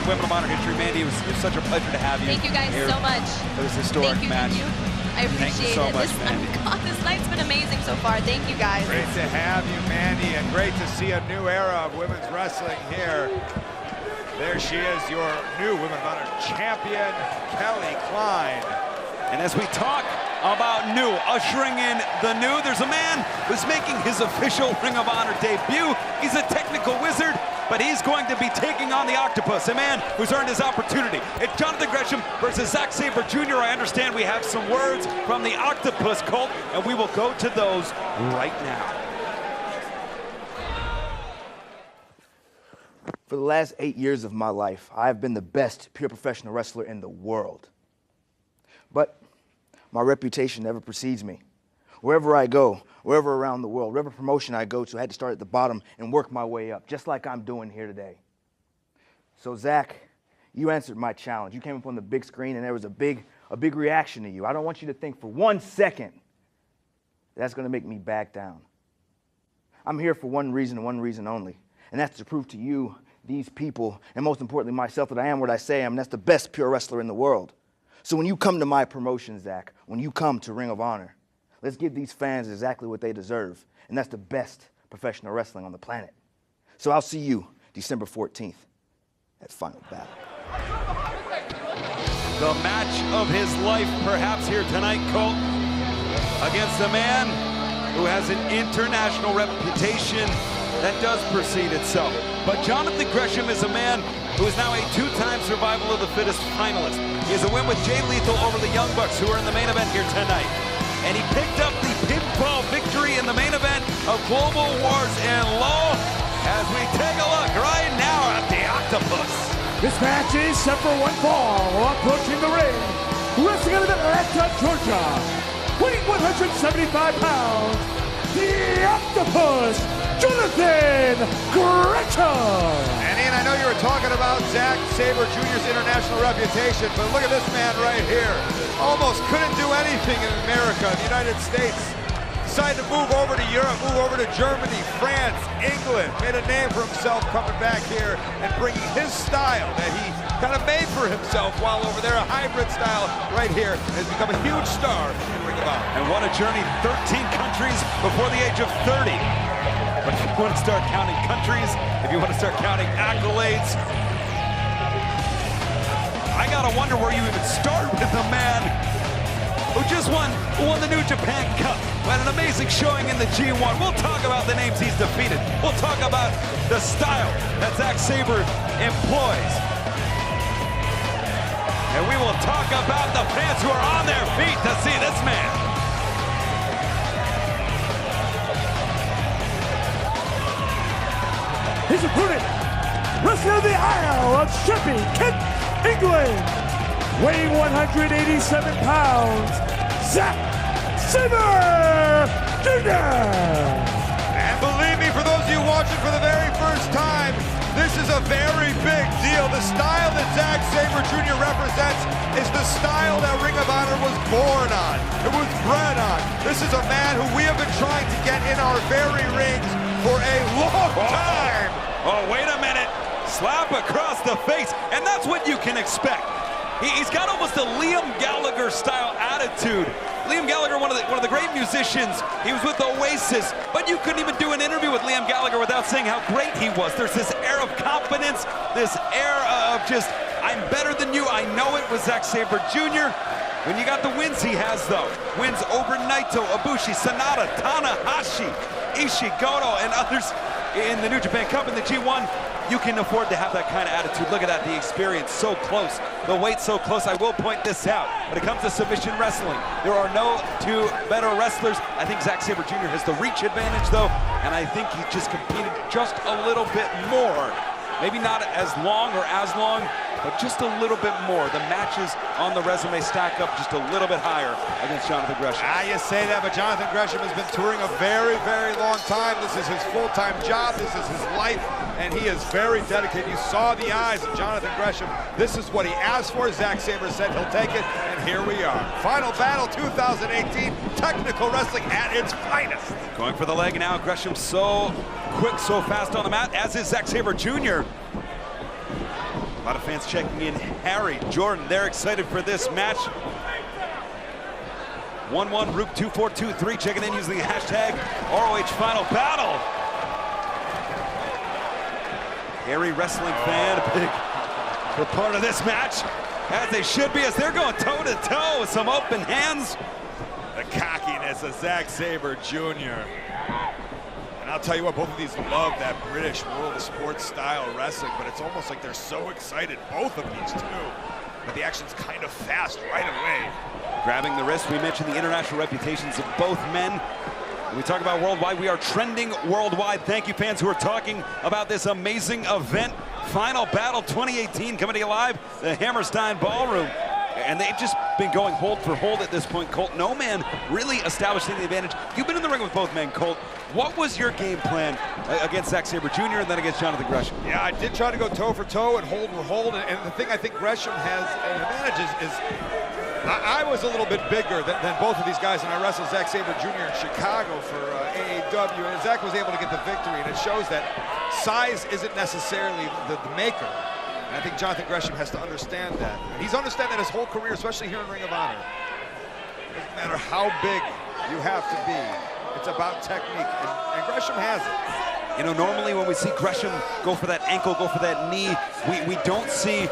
Women of Honor history. Mandy, it was such a pleasure to have you. Thank you guys here. so much. It was a historic match. Thank you. I appreciate Thank you so it. much, Mandy. God, this night's been amazing so far. Thank you guys. Great to have you, Mandy, and great to see a new era of women's wrestling here. There she is, your new Women of Honor champion, Kelly Klein. And as we talk about new, ushering in the new, there's a man who's making his official Ring of Honor debut. He's a technical wizard, but he's going to be taking on the Octopus, a man who's earned his opportunity. It's Jonathan Gresham versus Zack Sabre Jr. I understand we have some words from the Octopus cult, and we will go to those right now. For the last 8 years of my life, I have been the best pure professional wrestler in the world. But my reputation never precedes me. Wherever I go, wherever around the world, whatever promotion I go to, I had to start at the bottom and work my way up, just like I'm doing here today. So Zack, you answered my challenge. You came up on the big screen and there was a big reaction to you. I don't want you to think for 1 second that's going to make me back down. I'm here for one reason and one reason only, and that's to prove to you, these people, and most importantly myself, that I am what I say I am, and that's the best pure wrestler in the world. So when you come to my promotion, Zack, when you come to Ring of Honor, let's give these fans exactly what they deserve, and that's the best professional wrestling on the planet. So I'll see you December 14th at Final Battle. The match of his life, perhaps here tonight, Colt, against a man who has an international reputation that does precede itself. But Jonathan Gresham is a man who is now a two-time Survival of the Fittest finalist. He has a win with Jay Lethal over the Young Bucks, who are in the main event here tonight. And he picked up the pinfall victory in the main event of Global Wars in Law as we take a look right now at the Octopus. This match is set for one fall. Approaching the ring, wrestling out of Atlanta, Georgia, weighing 175 pounds, the Octopus, Jonathan Gresham. And Ian, I know you were talking about Zack Sabre Jr.'s international reputation, but look at this man right here. Almost couldn't do anything in America, the United States. Decided to move over to Europe, move over to Germany, France, England. Made a name for himself coming back here and bringing his style that he kind of made for himself while over there, a hybrid style right here, has become a huge star in Ring of Honor. And what a journey, 13 countries before the age of 30. But if you want to start counting countries, if you want to start counting accolades, I gotta wonder where you even start with the man who just won the New Japan Cup, who had an amazing showing in the G1. We'll talk about the names he's defeated. We'll talk about the style that Zack Sabre employs. And we will talk about the fans who are on their feet to see this man. His opponent, wrestler of the Isle of Sheppey, Kent, England, weighing 187 pounds, Zack Sabre Jr. And believe me, for those of you watching for the very first time, this is a very big deal. The style that Zack Sabre Jr. represents is the style that Ring of Honor was born on. It was bred on. This is a man who we have been trying to get in our very rings for a long time. Oh, wait a minute. Slap across the face, and that's what you can expect. He's got almost a Liam Gallagher style attitude. Liam Gallagher, one of the great musicians. He was with Oasis, but you couldn't even do an interview with Liam Gallagher without saying how great he was. There's this air of confidence, this air of just, I'm better than you. I know it was Zack Sabre Jr. When you got the wins he has, though, wins over Naito, Ibushi, Sanada, Tanahashi, Ishii, Goto, and others in the New Japan Cup in the G1, you can afford to have that kind of attitude. Look at that, the experience so close, the weight so close. I will point this out. When it comes to submission wrestling, there are no two better wrestlers. I think Zack Sabre Jr. has the reach advantage, though, and I think he just competed just a little bit more. Maybe not as long, but just a little bit more. The matches on the resume stack up just a little bit higher against Jonathan Gresham. You say that, but Jonathan Gresham has been touring a very, very long time. This is his full-time job. This is his life, and he is very dedicated. You saw the eyes of Jonathan Gresham. This is what he asked for. Zack Sabre said he'll take it, and here we are. Final Battle 2018, technical wrestling at its finest. Going for the leg now. Gresham so quick, so fast on the mat, as is Zack Sabre Jr. lot of fans checking in. Harry, Jordan, they're excited for this match. 11 Root 2423 checking in using the hashtag ROH Final Battle. Harry, wrestling fan, a big part of this match, as they should be, as they're going toe-to-toe with some open hands. The cockiness of Zack Sabre Jr. And I'll tell you what, both of these love that British World of Sports style wrestling, but it's almost like they're so excited, both of these two. But the action's kind of fast right away. Grabbing the wrist, we mentioned the international reputations of both men. When we talk about worldwide, we are trending worldwide. Thank you, fans who are talking about this amazing event. Final Battle 2018 coming to you live, the Hammerstein Ballroom. And they've just been going hold for hold at this point, Colt. No man really establishing the advantage. You've been in the ring with both men, Colt. What was your game plan against Zack Sabre Jr. and then against Jonathan Gresham? Yeah, I did try to go toe for toe and hold for hold. And the thing I think Gresham has an advantage is I was a little bit bigger than both of these guys, and I wrestled Zack Sabre Jr. in Chicago for AAW, and Zack was able to get the victory, and it shows that size isn't necessarily the maker. And I think Jonathan Gresham has to understand that. And he's understood that his whole career, especially here in Ring of Honor. Doesn't matter how big you have to be, it's about technique, and Gresham has it. You know, normally when we see Gresham go for that ankle, go for that knee, we don't see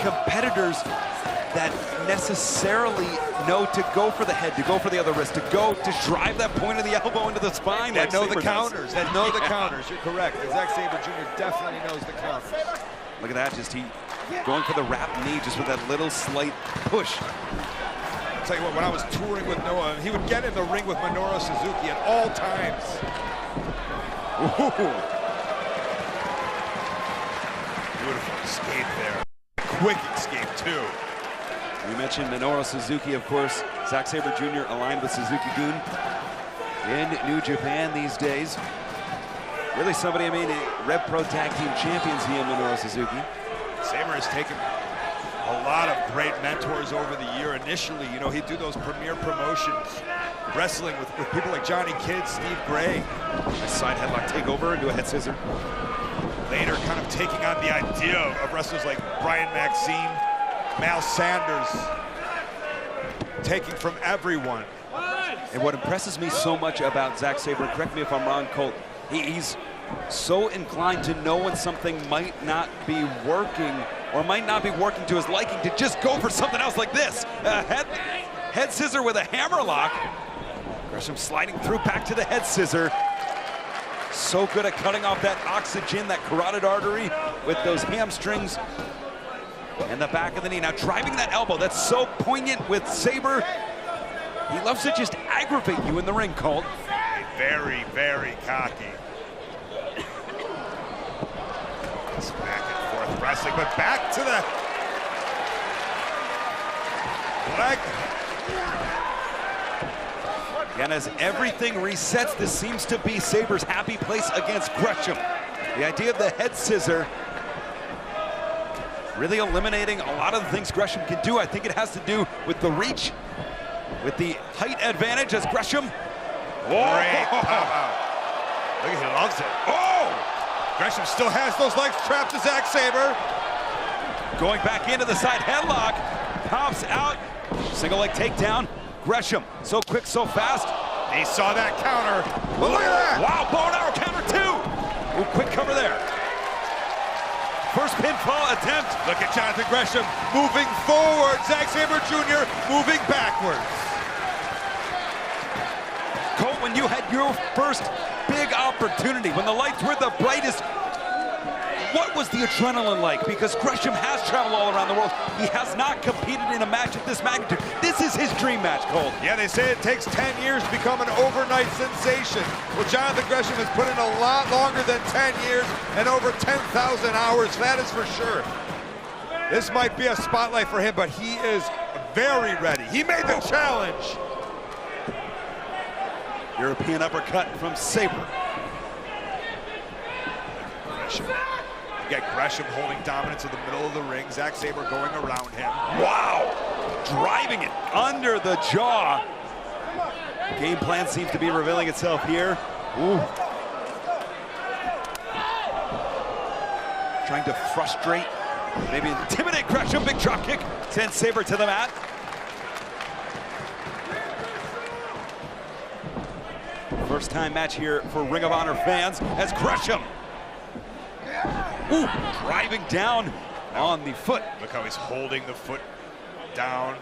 competitors that necessarily know to go for the head, to go for the other wrist, to drive that point of the elbow into the spine. That know the counters, that know the counters. You're correct. Zack Sabre Jr. definitely knows the counters. Look at that, just he going for the wrap knee, just with that little slight push. I'll tell you what, when I was touring with Noah, he would get in the ring with Minoru Suzuki at all times. Ooh. Beautiful escape there. Quick escape, too. We mentioned Minoru Suzuki, of course. Zack Sabre Jr. aligned with Suzuki-gun in New Japan these days. Really somebody, I mean, Rev Pro Tag Team Champions, he and Minoru Suzuki. Sabre has taken a lot of great mentors over the year. Initially, you know, he'd do those premier promotions, wrestling with people like Johnny Kidd, Steve Gray. A side headlock takeover into a head scissor. Later, kind of taking on the idea of wrestlers like Brian Maxine, Mal Sanders, taking from everyone. And what impresses me so much about Zack Sabre, correct me if I'm wrong, Colt, he's so inclined to know when something might not be working or might not be working to his liking to just go for something else like this. Head scissor with a hammerlock. Gresham sliding through back to the head scissor. So good at cutting off that oxygen, that carotid artery with those hamstrings and the back of the knee. Now driving that elbow, that's so poignant with Sabre. He loves to just aggravate you in the ring, Colt. Very, very cocky. It's back and forth wrestling, but back to the leg. And as everything resets, this seems to be Sabre's happy place against Gresham. The idea of the head scissor really eliminating a lot of the things Gresham can do. I think it has to do with the reach, with the height advantage as Gresham. Great pop out. Look, he loves it. Oh! Gresham still has those legs trapped to Zack Sabre. Going back into the side headlock. Pops out. Single leg takedown. Gresham, so quick, so fast. He saw that counter. But look at that. Wow, bow and arrow counter two. Ooh, quick cover there. First pinfall attempt. Look at Jonathan Gresham moving forward. Zack Sabre Jr. moving backwards. Colt, when you had your first big opportunity, when the lights were the brightest, what was the adrenaline like? Because Gresham has traveled all around the world. He has not competed in a match of this magnitude. This is his dream match, Colt. Yeah, they say it takes 10 years to become an overnight sensation. Well, Jonathan Gresham has put in a lot longer than 10 years and over 10,000 hours, that is for sure. This might be a spotlight for him, but he is very ready. He made the challenge. European uppercut from Sabre. Gresham. You get Gresham holding dominance in the middle of the ring. Zack Sabre going around him. Wow! Driving it under the jaw. Game plan seems to be revealing itself here. Ooh. Trying to frustrate Maybe intimidate Gresham. Big drop kick sends Sabre to the mat. First time match here for Ring of Honor fans as Gresham. Ooh, driving down on the foot. Look how he's holding the foot down.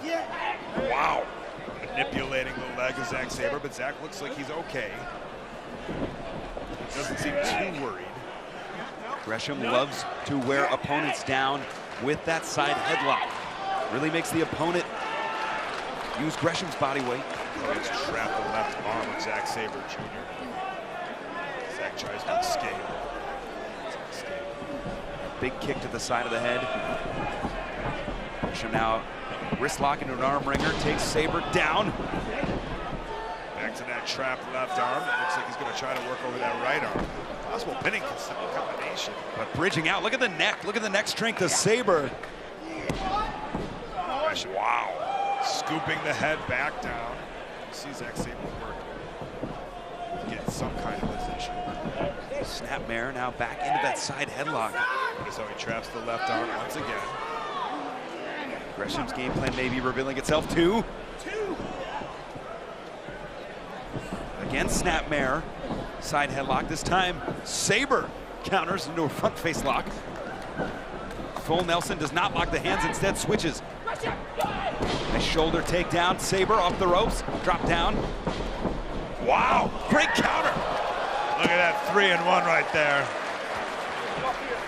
Wow. Manipulating the leg of Zack Sabre, but Zack looks like he's okay. Doesn't seem too worried. Gresham loves to wear opponents down with that side headlock. Really makes the opponent use Gresham's body weight. Oh, he's trapped the left arm of Zack Sabre Jr. Zack tries to escape. Big kick to the side of the head. Gresham now wrist lock into an arm wringer, takes Sabre down. Back to that trapped left arm. It looks like he's going to try to work over that right arm. Possible pinning combination. But bridging out, look at the neck. Look at the neck strength of Sabre. Wow. Scooping the head back down. You see Zack Sabre work. Get some kind of position. Snapmare now back into that side headlock. So he traps the left arm once again. Gresham's game plan may be revealing itself too. Again, Snapmare. Side headlock. This time, Sabre counters into a front face lock. Full Nelson does not lock the hands, instead switches. Nice shoulder takedown. Sabre off the ropes. Drop down. Wow, great counter. Look at that 3-in-1 right there.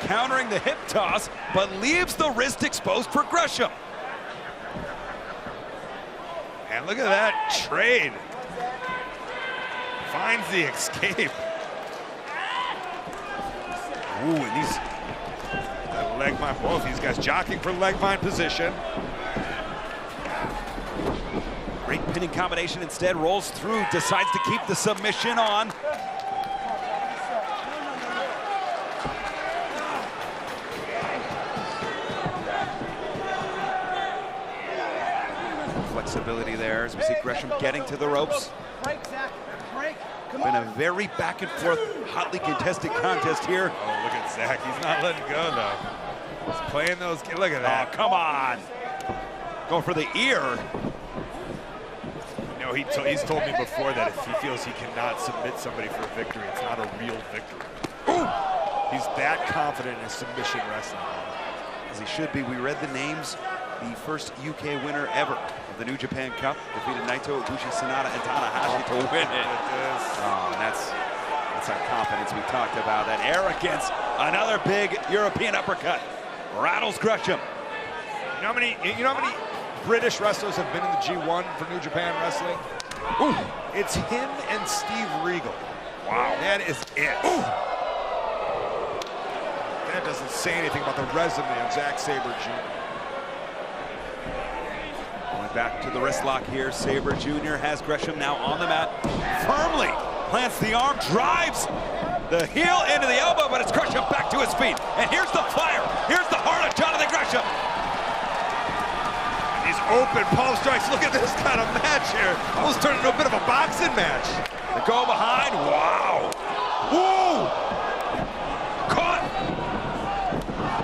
Countering the hip toss, but leaves the wrist exposed for Gresham. And look at that trade. Finds the escape. Ooh, and these leg mine, both these guys jockeying for leg mine position. Great pinning combination, instead rolls through, decides to keep the submission on. Flexibility there as we see Gresham getting to the ropes. Been a very back and forth, hotly contested contest here. Oh, look at Zack. He's not letting go, though. He's playing those. Look at that. Oh, come on. Going for the ear. You know, he's told me before that if he feels he cannot submit somebody for a victory, it's not a real victory. Ooh. He's that confident in his submission wrestling. As he should be. We read the names. The first UK winner ever of the New Japan Cup defeated Naito, Ibushi, Sanada, and Tanahashi to win it. Oh, and that's our confidence we talked about. That arrogance. Another big European uppercut. Rattles Gresham. You know how many British wrestlers have been in the G1 for New Japan Wrestling? Ooh. It's him and Steve Regal. Wow. That is it. Ooh. That doesn't say anything about the resume of Zack Sabre Jr. Going back to the wrist lock here. Sabre Jr. has Gresham now on the mat. Firmly plants the arm, drives the heel into the elbow, but it's Gresham back to his feet. And here's the fire. Here's the heart of Jonathan Gresham. These open palm strikes. Look at this kind of match here. Almost turned into a bit of a boxing match. The go behind. Wow. Woo! Caught.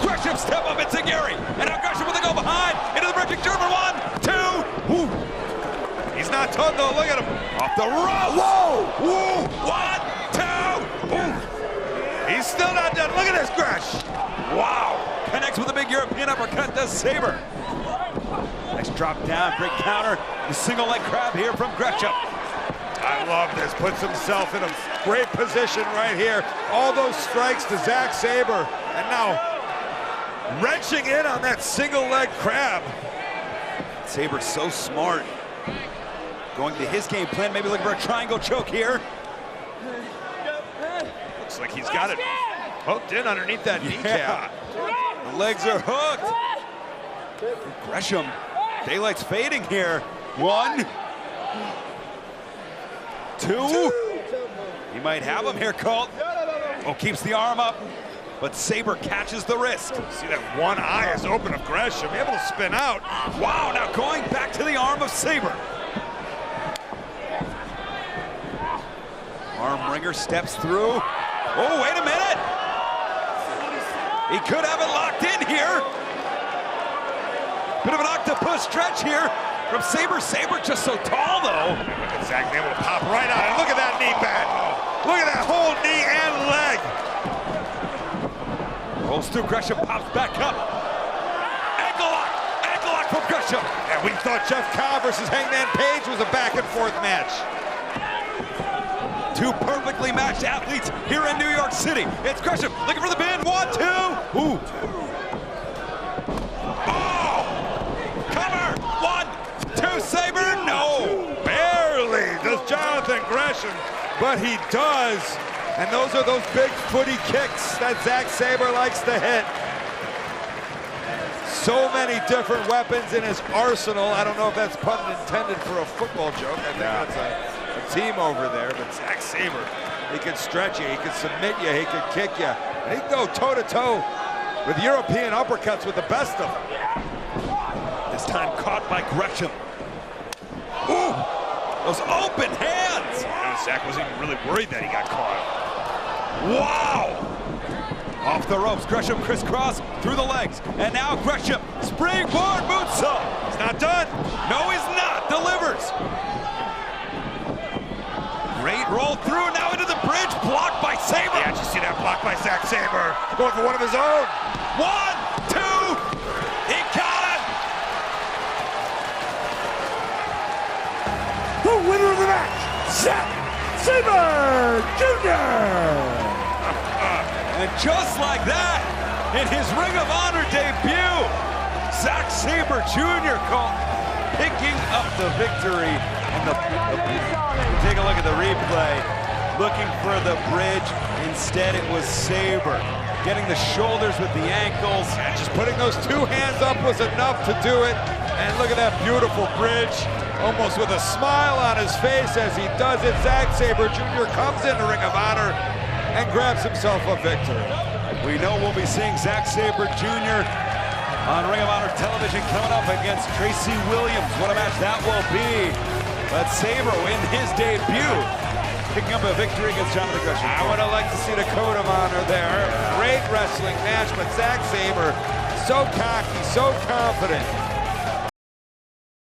Gresham step up into Gary. And now Gresham with the go behind. Into the bridging German. 1, 2. Woo. He's not done though. Look at him. Off the rope. Whoa. Woo. 1, 2. Woo. He's still not done. Look at this, Gresh. Wow. Connects with a big European uppercut. Does Sabre. Nice drop down. Great counter. The single leg crab here from Gresham. I love this. Puts himself in a great position right here. All those strikes to Zack Sabre. And now wrenching in on that single leg crab. Sabre's so smart. Going to his game plan, maybe looking for a triangle choke here. Looks like he's got it hooked in underneath that kneecap. The legs are hooked. Gresham, daylight's fading here. 1, 2. He might have him here, Colt. Oh, keeps the arm up, but Sabre catches the wrist. See that one eye is open of Gresham, able to spin out. Wow, now going back to the arm of Sabre. Arm wringer steps through. Oh, wait a minute. He could have it locked in here. Bit of an octopus stretch here from Sabre. Sabre just so tall, though. Look at Zack able to pop right on. Look at that knee pad. Look at that whole knee and leg. Rolls through, Gresham pops back up. Ankle lock from Gresham. And we thought Jeff Cobb versus Hangman Page was a back and forth match. Two perfectly matched athletes here in New York City. It's Gresham looking for the pin. 1, 2. Ooh. Oh! Cover. 1, 2. Sabre. No. Barely does Jonathan Gresham, but he does. And those are those big footy kicks that Zack Sabre likes to hit. So many different weapons in his arsenal. I don't know if that's pun intended for a football joke. I think that's a team over there, but Zack Sabre, he can stretch you, he can submit you, he can kick you, and he can go toe-to-toe with European uppercuts with the best of them. This time caught by Gresham. Ooh, those open hands. Zack wasn't even really worried that he got caught. Wow. Off the ropes, Gresham crisscross through the legs. And now Gresham, springboard moonsault. He's not done. No, he's not. Delivers. Great roll through, now into the bridge, blocked by Sabre. Yeah, did you see that block by Zack Sabre? Going for one of his own. 1, 2, he got it! The winner of the match, Zack Sabre Jr. And just like that, in his Ring of Honor debut, Zack Sabre Jr. picking up the victory. And take a look at the replay. Looking for the bridge. Instead, it was Sabre getting the shoulders with the ankles. And just putting those two hands up was enough to do it. And look at that beautiful bridge. Almost with a smile on his face as he does it. Zack Sabre Jr. comes into Ring of Honor and grabs himself a victory. We know we'll be seeing Zack Sabre Jr. on Ring of Honor television coming up against Tracy Williams. What a match that will be. But Sabre in his debut, picking up a victory against Jonathan Gresham. I would have liked to see the code of honor there. Great wrestling match, but Zack Sabre, so cocky, so confident.